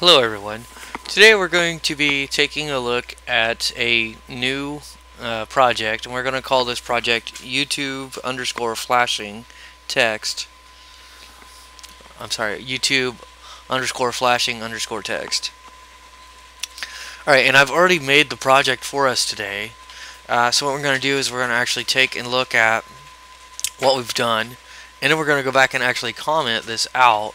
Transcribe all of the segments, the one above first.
Hello everyone. Today we're going to be taking a look at a new project, and we're going to call this project YouTube underscore flashing text. YouTube underscore flashing underscore text. Alright, and I've already made the project for us today. So what we're going to do is we're going to actually take and look at what we've done, and then we're going to go back and actually comment this out.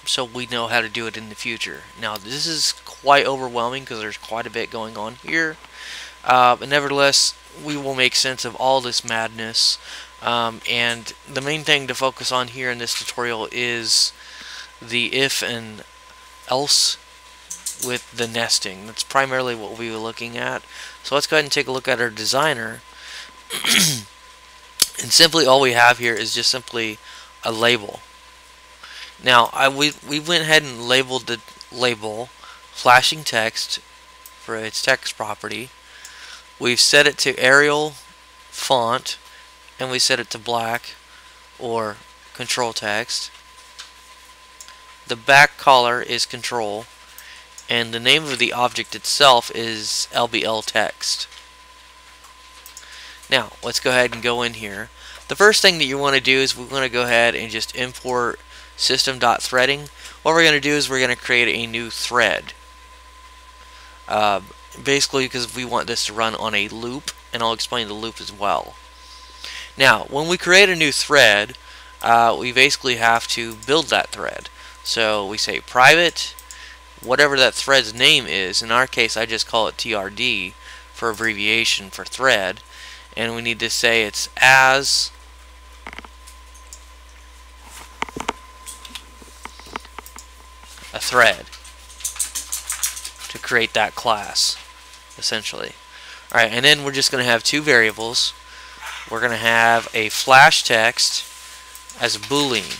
So we know how to do it in the future. Now this is quite overwhelming because there's quite a bit going on here, but nevertheless we will make sense of all this madness, and the main thing to focus on here in this tutorial is the if and else with the nesting. That's primarily what we were looking at. So let's go ahead and take a look at our designer. And simply all we have here is just simply a label. Now, we went ahead and labeled the label flashing text for its text property. We've set it to Arial font, and we set it to black or control text. The back color is control, and the name of the object itself is LBL text. Now, let's go ahead and go in here. The first thing that you want to do is we want to go ahead and just import system.threading. What we're going to do is we're going to create a new thread. Basically because we want this to run on a loop, and I'll explain the loop as well. Now, when we create a new thread, we basically have to build that thread. So we say private, whatever that thread's name is. In our case, I just call it TRD for abbreviation for thread, and we need to say it's as a thread to create that class, essentially. Alright, and then we're just going to have two variables. We're going to have a flash text as a boolean.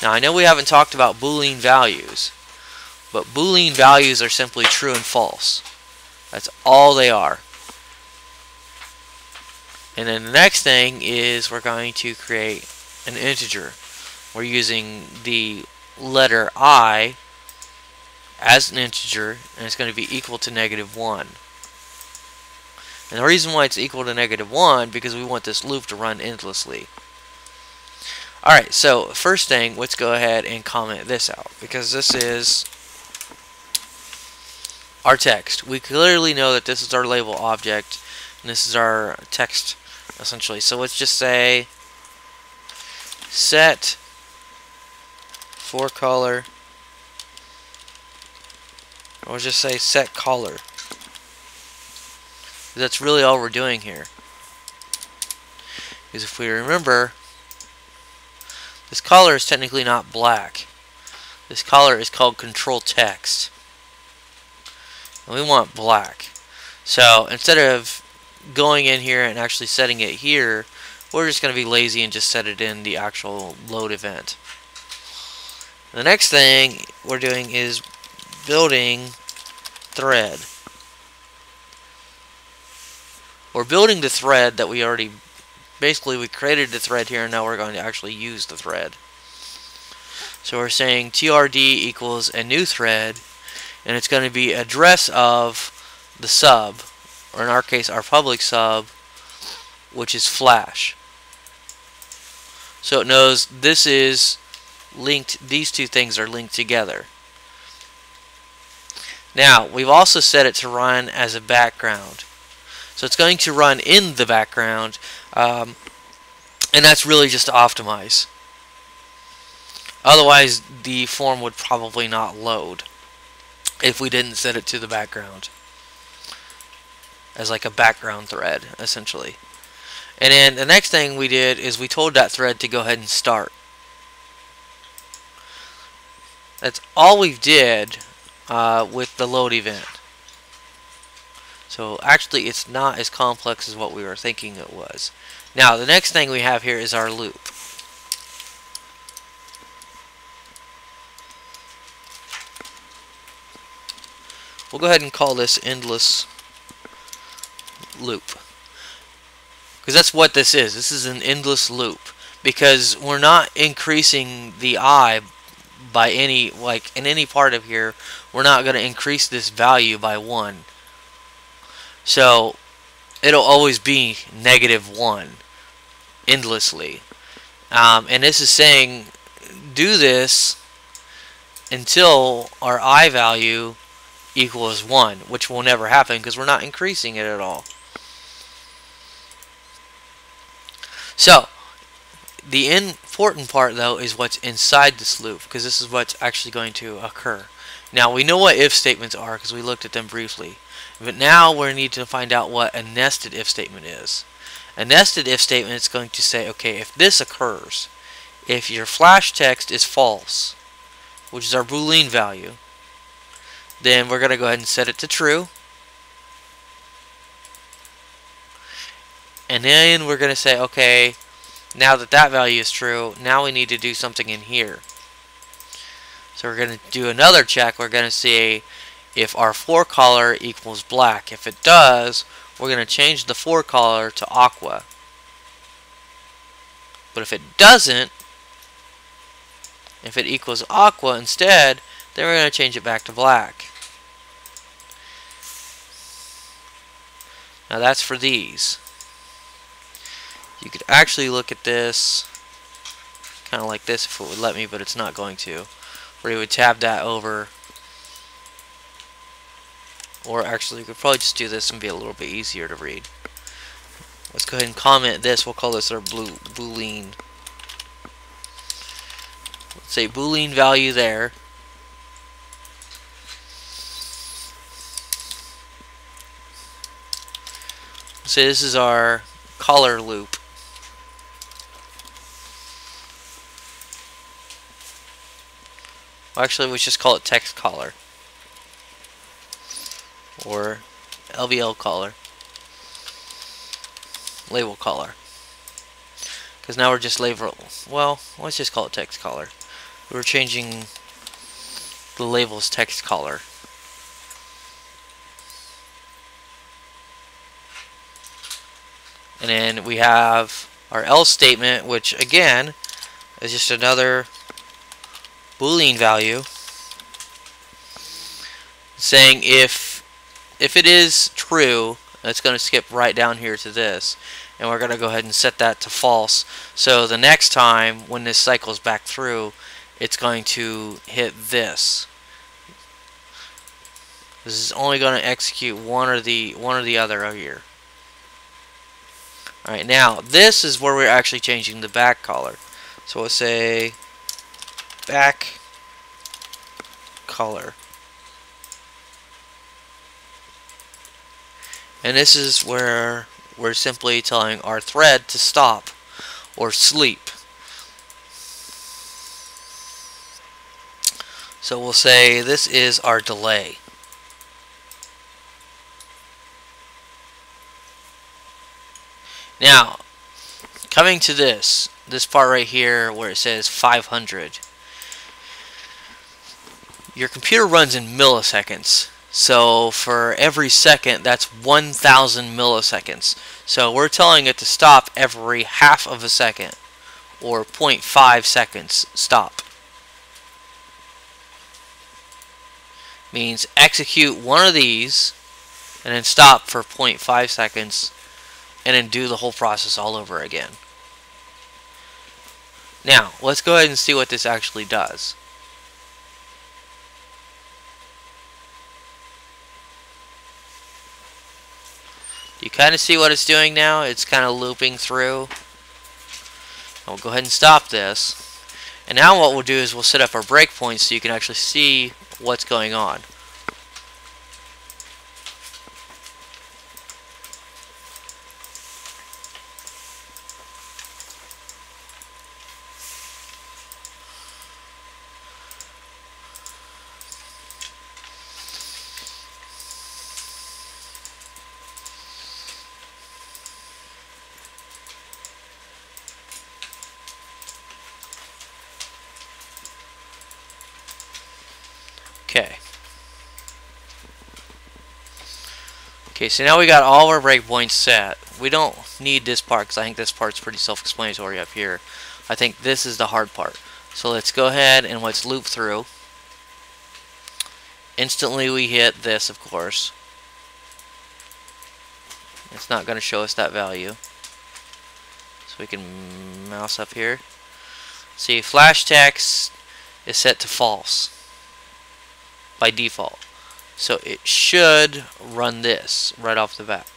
Now, I know we haven't talked about boolean values, but boolean values are simply true and false. That's all they are. And then the next thing is we're going to create an integer. We're using the letter I as an integer, and it's going to be equal to -1. And the reason why it's equal to -1 because we want this loop to run endlessly. Alright, so first thing, let's go ahead and comment this out, because this is our text. We clearly know that this is our label object, and this is our text, essentially. So let's just say set for color, or just say set color. That's really all we're doing here. Because if we remember, this color is technically not black. This color is called control text, and we want black. So instead of going in here and actually setting it here, we're just going to be lazy and just set it in the actual load event. The next thing we're doing is building thread. We're building the thread that we already, basically we created the thread here, and now we're going to actually use the thread. So we're saying TRD equals a new thread, and it's going to be address of the sub, or in our case our public sub, which is flash. So it knows this is linked, these two things are linked together. Now, we've also set it to run as a background. So it's going to run in the background, and that's really just to optimize. Otherwise, the form would probably not load if we didn't set it to the background as like a background thread, essentially. And then the next thing we did is we told that thread to go ahead and start. That's all we did with the load event. So actually it's not as complex as what we were thinking it was. Now the next thing we have here is our loop. We'll go ahead and call this endless loop, because that's what this is. This is an endless loop, because we're not increasing the I by any, like in any part of here, we're not going to increase this value by 1. So it'll always be -1 endlessly. And this is saying do this until our I value equals 1, which will never happen because we're not increasing it at all. So the important part though is what's inside this loop, because this is what's actually going to occur. Now we know what if statements are because we looked at them briefly, but now we need to find out what a nested if statement is. A nested if statement is going to say, okay, if this occurs, if your flash text is false, which is our Boolean value, then we're going to go ahead and set it to true. And then we're going to say, okay, now that that value is true, now we need to do something in here. So we're going to do another check. We're going to see if our for color equals black. If it does, we're going to change the for color to aqua. But if it doesn't, if it equals aqua instead, then we're going to change it back to black. Now that's for these. You could actually look at this kind of like this if it would let me, but it's not going to. Where you would tab that over. Or actually, you could probably just do this and be a little bit easier to read. Let's go ahead and comment this. We'll call this our Boolean. Let's say Boolean value there. So this is our color loop. Well, actually, let's just call it text color. Or LVL color. Label color. Because now we're just label. Well, let's just call it text color. We're changing the label's text color. And then we have our else statement, which again is just another Boolean value saying if it is true, it's going to skip right down here to this, and we're going to go ahead and set that to false. So the next time when this cycles back through, it's going to hit this. This is only going to execute one or the other over here. Alright, now this is where we're actually changing the back color. So we'll say back color. And this is where we're simply telling our thread to stop or sleep. So we'll say this is our delay. Now, coming to this part right here where it says 500. Your computer runs in milliseconds. So for every second, that's 1,000 milliseconds. So we're telling it to stop every half of a second, or 0.5 seconds stop. Means execute one of these, and then stop for 0.5 seconds, and then do the whole process all over again. Now, let's go ahead and see what this actually does. You kind of see what it's doing now? It's kind of looping through. We'll go ahead and stop this. And now what we'll do is we'll set up our breakpoints so you can actually see what's going on. Okay, so now we got all our breakpoints set. We don't need this part because I think this part's pretty self-explanatory up here. I think this is the hard part. So let's go ahead and let's loop through. Instantly we hit this, of course. It's not going to show us that value. So we can mouse up here. See, flash text is set to false by default. So it should run this right off the bat.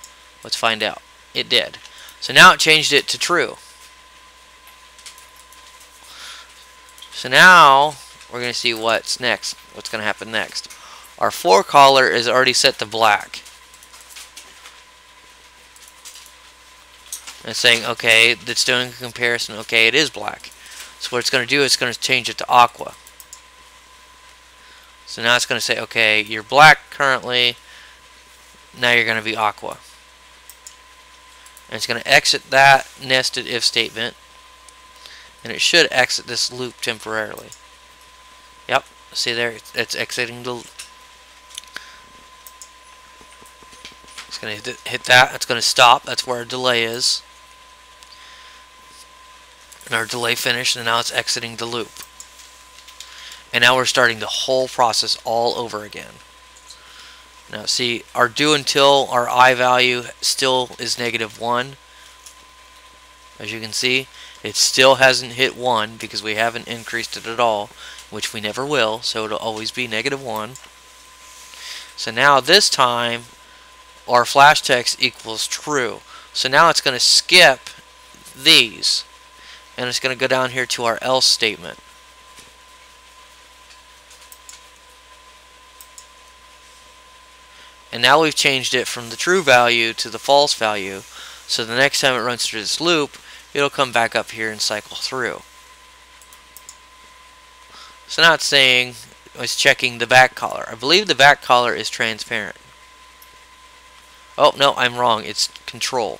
Let's find out. It did. So now it changed it to true. So now we're going to see what's next. What's going to happen next. Our for color is already set to black. And it's saying, okay, it's doing a comparison. Okay, it is black. So what it's going to do is it's going to change it to aqua. So now it's going to say, okay, you're black currently. Now you're going to be aqua. And it's going to exit that nested if statement. And it should exit this loop temporarily. Yep, see there, it's exiting the loop. It's going to hit that. It's going to stop. That's where our delay is. And our delay finished, and now it's exiting the loop. And now we're starting the whole process all over again. Now see, our do until our I value still is -1. As you can see, it still hasn't hit 1 because we haven't increased it at all, which we never will, so it'll always be -1. So now this time, our flash text equals true. So now it's going to skip these, and it's going to go down here to our else statement. And now we've changed it from the true value to the false value. So the next time it runs through this loop, it'll come back up here and cycle through. So now it's saying, it's checking the back color. I believe the back color is transparent. Oh, no, I'm wrong. It's control.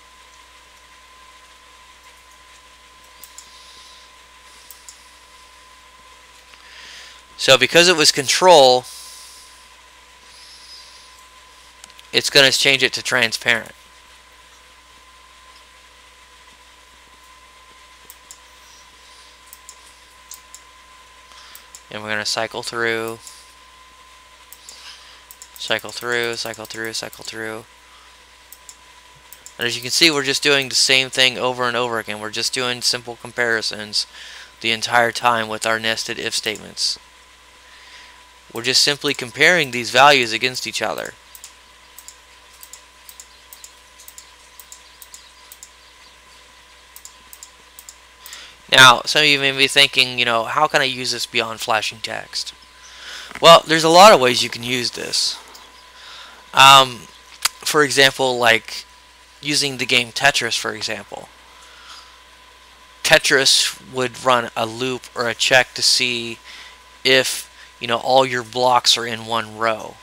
So because it was control, it's going to change it to transparent. And we're going to cycle through, cycle through, cycle through, cycle through. And as you can see, we're just doing the same thing over and over again. We're just doing simple comparisons the entire time with our nested if statements. We're just simply comparing these values against each other. Now, some of you may be thinking, you know, how can I use this beyond flashing text? Well, there's a lot of ways you can use this. For example, like using the game Tetris, for example. Tetris would run a loop or a check to see if, you know, all your blocks are in one row.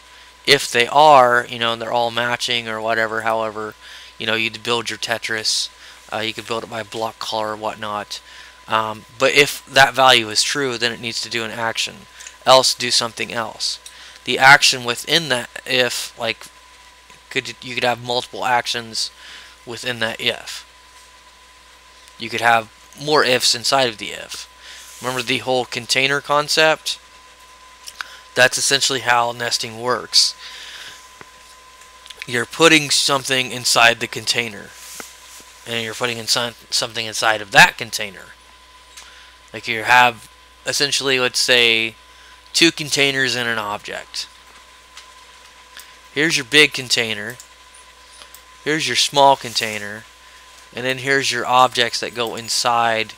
If they are, you know, and they're all matching or whatever, however, you know, you'd build your Tetris. You could build it by block color or whatnot. But if that value is true, then it needs to do an action. Else do something else. The action within that if, like, you could have multiple actions within that if. You could have more ifs inside of the if. Remember the whole container concept? That's essentially how nesting works. You're putting something inside the container, and you're putting something inside of that container. Like you have, essentially, let's say, 2 containers in an object. Here's your big container. Here's your small container. And then here's your objects that go inside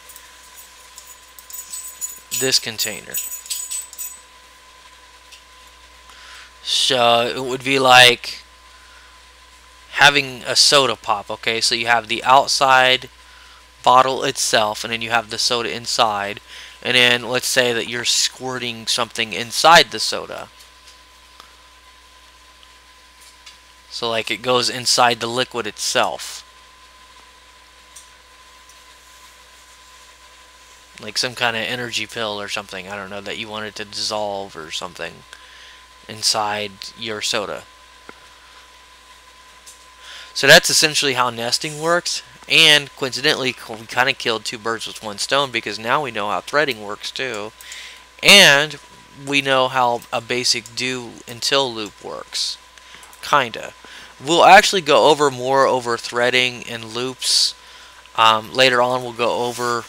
this container. So it would be like having a soda pop, okay? So you have the outside bottle itself, and then you have the soda inside, and then let's say that you're squirting something inside the soda. So like it goes inside the liquid itself. Like some kind of energy pill or something, I don't know, that you wanted to dissolve or something inside your soda. So that's essentially how nesting works. And coincidentally, we kind of killed two birds with one stone, because now we know how threading works too. And we know how a basic do until loop works. Kinda. We'll actually go over more over threading and loops. Later on we'll go over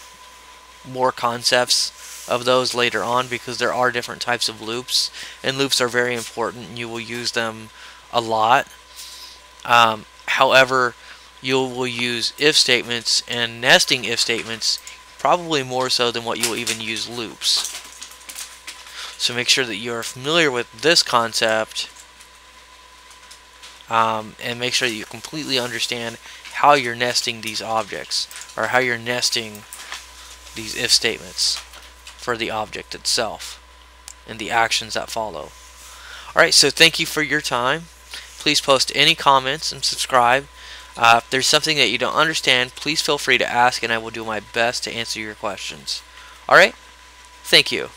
more concepts of those later on, because there are different types of loops, and loops are very important and you will use them a lot. However, you will use if statements and nesting if statements probably more so than what you will even use loops. So make sure that you are familiar with this concept, and make sure that you completely understand how you're nesting these objects, or how you're nesting these if statements for the object itself and the actions that follow. Alright, so thank you for your time. Please post any comments and subscribe. If there's something that you don't understand, please feel free to ask, and I will do my best to answer your questions. Alright, thank you.